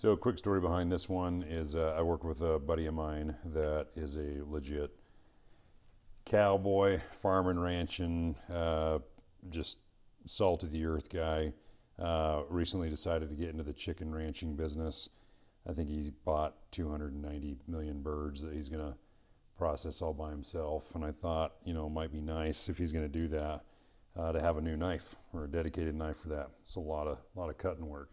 So, a quick story behind this one is I work with a buddy of mine that is a legit cowboy, farming, ranching, just salt of the earth guy. Recently decided to get into the chicken ranching business. I think he bought 290 million birds that he's going to process all by himself. And I thought, it might be nice if he's going to do that to have a new knife or a dedicated knife for that. It's a lot of cutting work.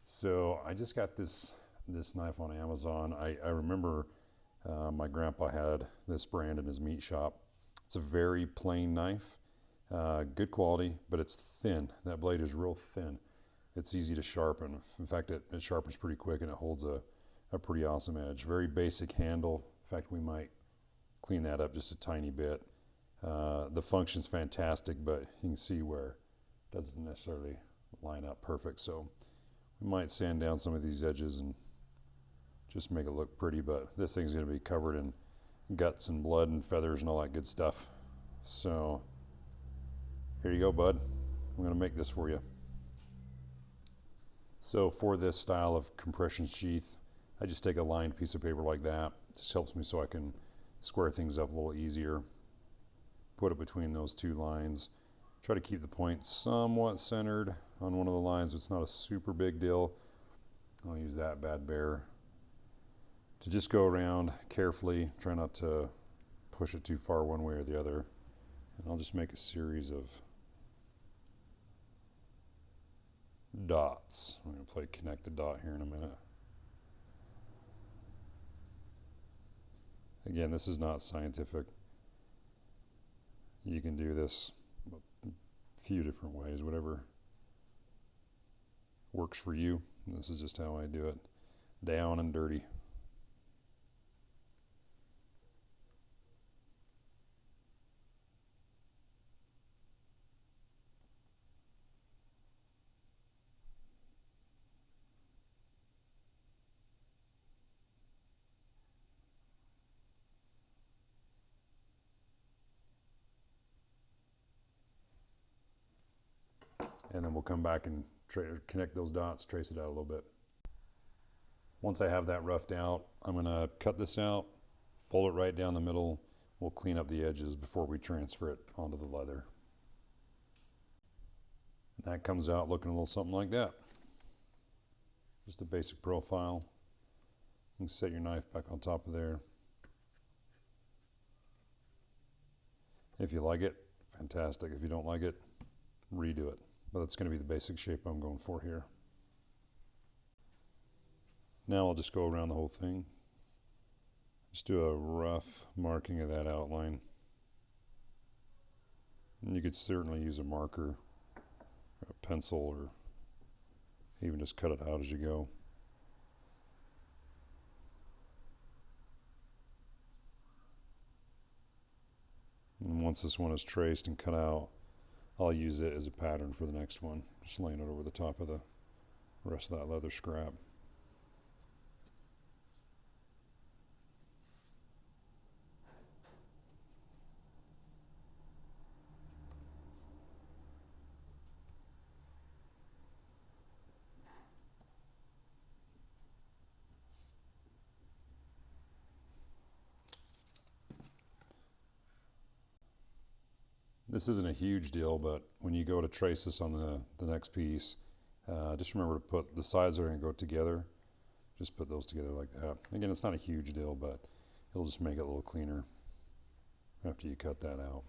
So I just got this knife on Amazon. I remember my grandpa had this brand in his meat shop. It's a very plain knife, good quality, but it's thin. That blade is real thin. It's easy to sharpen. In fact, it sharpens pretty quick and it holds a pretty awesome edge. Very basic handle. In fact, we might clean that up just a tiny bit. The function's fantastic, but you can see where it doesn't necessarily line up perfect. So we might sand down some of these edges and just make it look pretty, but this thing's going to be covered in guts and blood and feathers and all that good stuff. So here you go, bud. I'm going to make this for you. So for this style of compression sheath, I just take a lined piece of paper like that. It just helps me so I can square things up a little easier. Put it between those two lines. Try to keep the point somewhat centered on one of the lines. It's not a super big deal. I'll use that bad bear to just go around carefully. Try not to push it too far one way or the other. And I'll just make a series of dots. I'm going to play connect the dot here in a minute. Again, this is not scientific. You can do this a few different ways, whatever works for you. This is just how I do it. Down and dirty. And then we'll come back and connect those dots, trace it out a little bit. Once I have that roughed out, I'm going to cut this out, fold it right down the middle. We'll clean up the edges before we transfer it onto the leather. And that comes out looking a little something like that. Just a basic profile. You can set your knife back on top of there. If you like it, fantastic. If you don't like it, redo it. But that's going to be the basic shape I'm going for here. Now I'll just go around the whole thing. Just do a rough marking of that outline. And you could certainly use a marker, or a pencil, or even just cut it out as you go. And once this one is traced and cut out, I'll use it as a pattern for the next one. Just laying it over the top of the rest of that leather scrap. This isn't a huge deal, but when you go to trace this on the next piece, just remember to put the sides that are going to go together. Just put those together like that. Again, it's not a huge deal, but it'll just make it a little cleaner after you cut that out.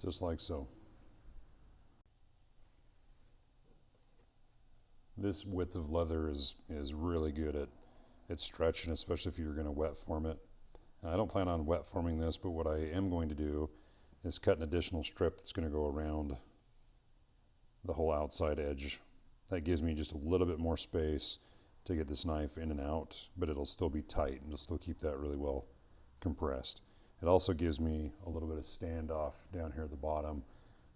Just like so. This width of leather is really good at stretching, especially if you're going to wet form it. I don't plan on wet forming this, but what I am going to do is cut an additional strip that's going to go around the whole outside edge. That gives me just a little bit more space to get this knife in and out, but it'll still be tight and it'll still keep that really well compressed. It also gives me a little bit of standoff down here at the bottom.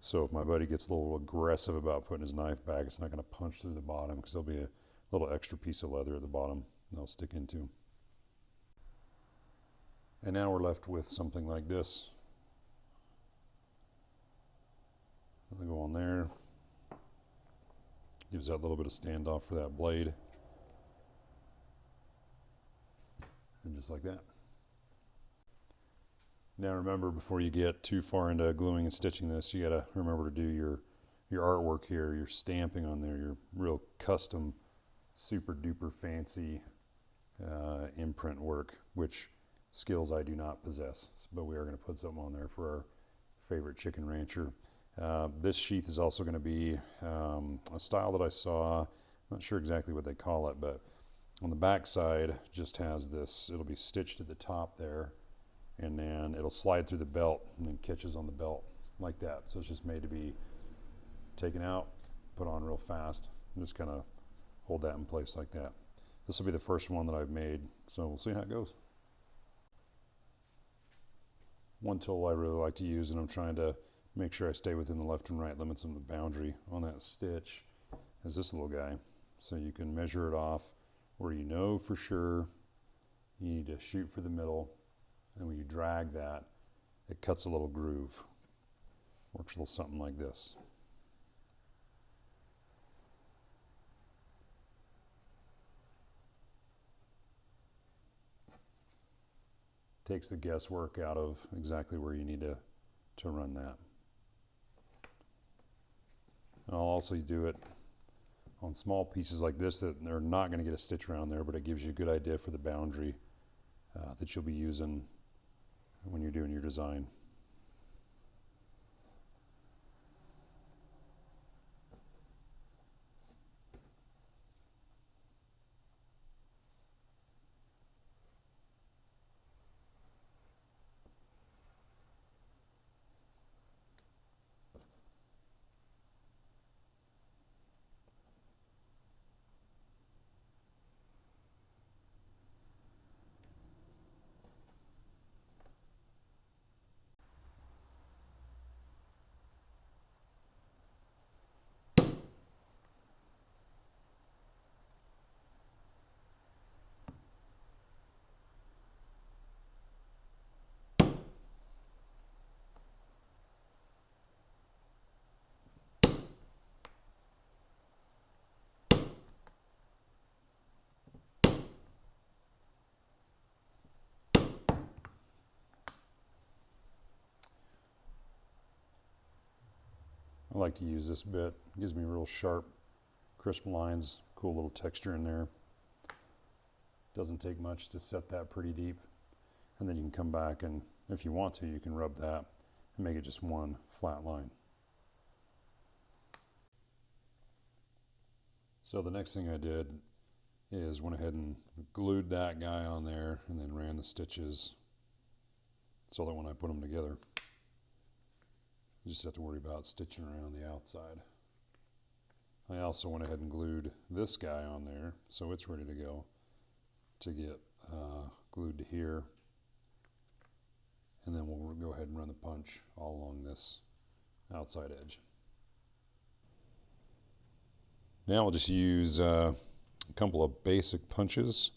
So if my buddy gets a little aggressive about putting his knife back, it's not going to punch through the bottom because there'll be a little extra piece of leather at the bottom that'll stick into. And now we're left with something like this. I'll go on there. Gives that little bit of standoff for that blade. And just like that. Now remember, before you get too far into gluing and stitching this, you gotta remember to do your artwork here, your stamping on there, your real custom, super duper fancy imprint work, which skills I do not possess, but we are gonna put something on there for our favorite chicken rancher. This sheath is also gonna be a style that I saw, I'm not sure exactly what they call it, but on the back side just has this, it'll be stitched at the top there, and then it'll slide through the belt and then catches on the belt like that. So it's just made to be taken out, put on real fast, and just kind of hold that in place like that. This will be the first one that I've made, so we'll see how it goes. One tool I really like to use, and I'm trying to make sure I stay within the left and right limits of the boundary on that stitch, is this little guy. So you can measure it off where you know for sure you need to shoot for the middle, and when you drag that, it cuts a little groove. Works a little something like this. Takes the guesswork out of exactly where you need to run that. And I'll also do it on small pieces like this that they're not going to get a stitch around there, but it gives you a good idea for the boundary that you'll be using when you're doing your design. I like to use this bit. It gives me real sharp, crisp lines, cool little texture in there. Doesn't take much to set that pretty deep. And then you can come back and, if you want to, you can rub that and make it just one flat line. So the next thing I did is went ahead and glued that guy on there and then ran the stitches so that when I put them together, you just have to worry about stitching around the outside. I also went ahead and glued this guy on there so it's ready to go to get glued to here. And then we'll go ahead and run the punch all along this outside edge. Now we'll just use a couple of basic punches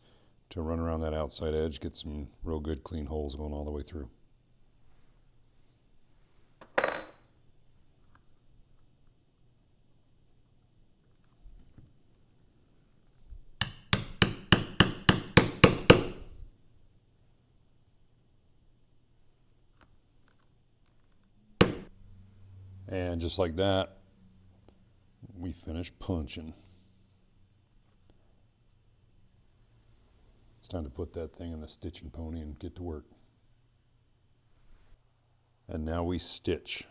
to run around that outside edge, get some real good clean holes going all the way through. And just like that, we finish punching. It's time to put that thing in the stitching pony and get to work. And now we stitch.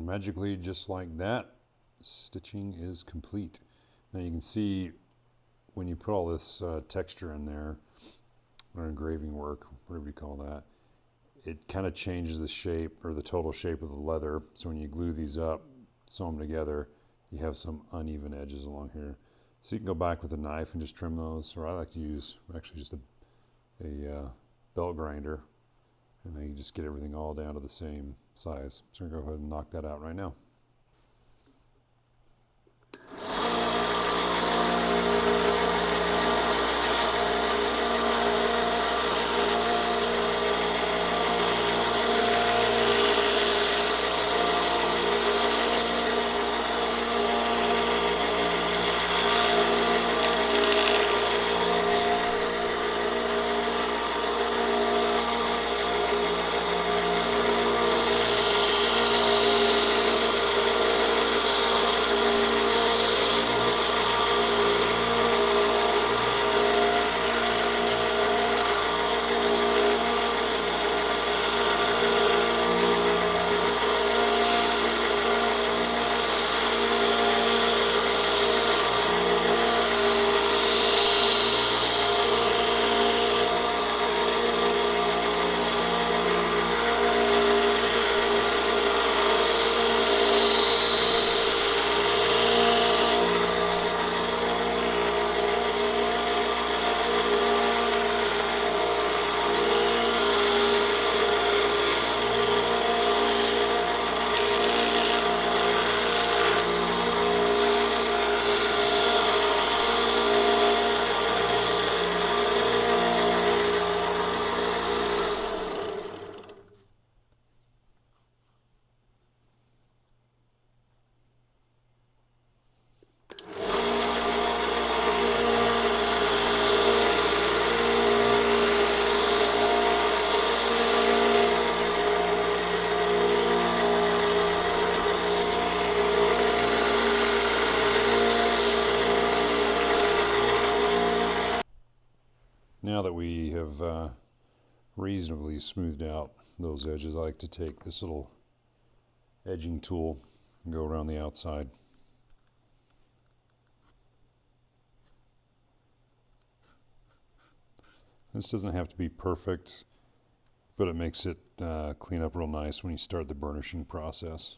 magically, just like that, stitching is complete. Now you can see when you put all this texture in there, or engraving work, whatever you call that, it kind of changes the shape or the total shape of the leather. So when you glue these up, sew them together, you have some uneven edges along here. So you can go back with a knife and just trim those, or I like to use actually just a belt grinder, and then you just get everything all down to the same size. So I'm gonna go ahead and knock that out right now. Now that we have reasonably smoothed out those edges, I like to take this little edging tool and go around the outside. This doesn't have to be perfect, but it makes it clean up real nice when you start the burnishing process.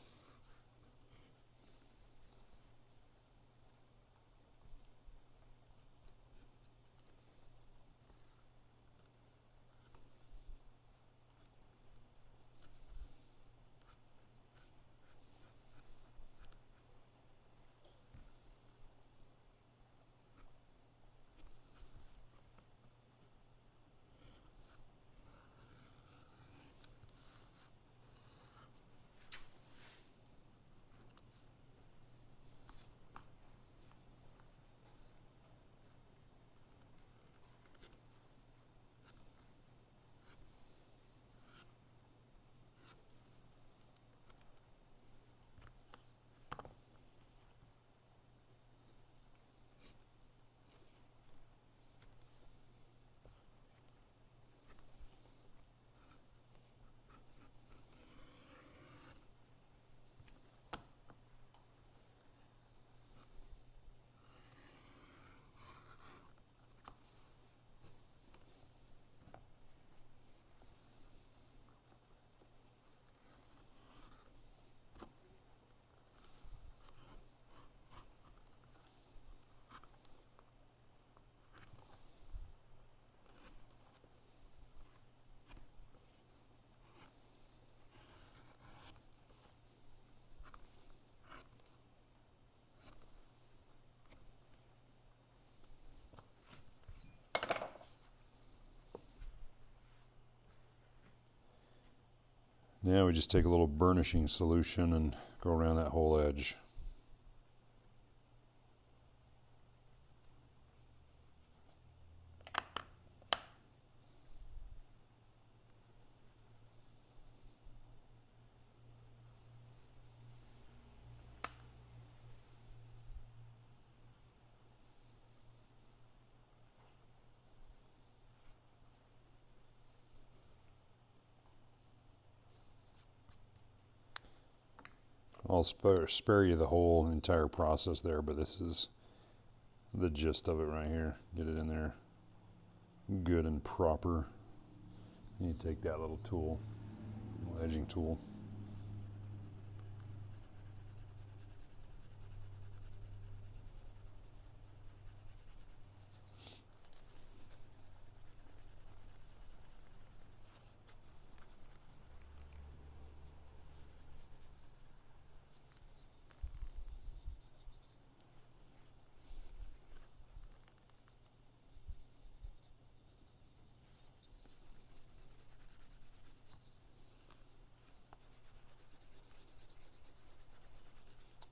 Now we just take a little burnishing solution and go around that whole edge. I'll spare you the whole entire process there, but this is the gist of it right here. Get it in there good and proper. And you take that little tool, little edging tool.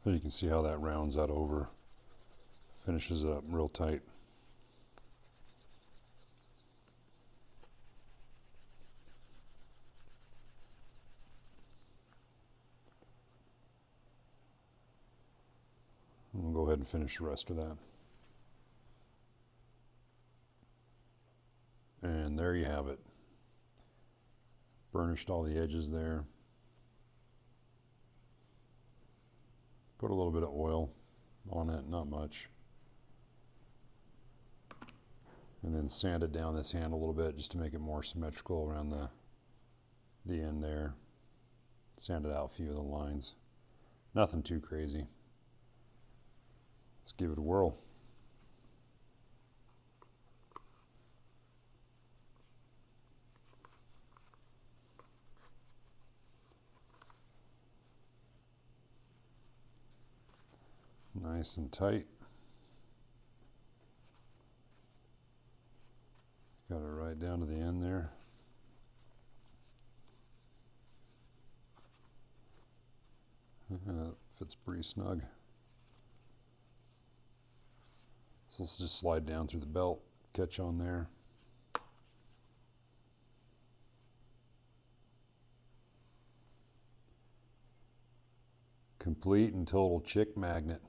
So you can see how that rounds that over, finishes it up real tight. And we'll go ahead and finish the rest of that. And there you have it. Burnished all the edges there. Put a little bit of oil on it, not much. And then sanded down this hand a little bit just to make it more symmetrical around the end there. Sanded out a few of the lines. Nothing too crazy. Let's give it a whirl. Nice and tight. Got it right down to the end there. Fits pretty snug. So let's just slide down through the belt, catch on there. Complete and total chick magnet.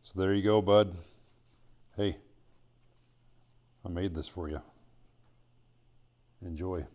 So there you go, bud. Hey, I made this for you. Enjoy.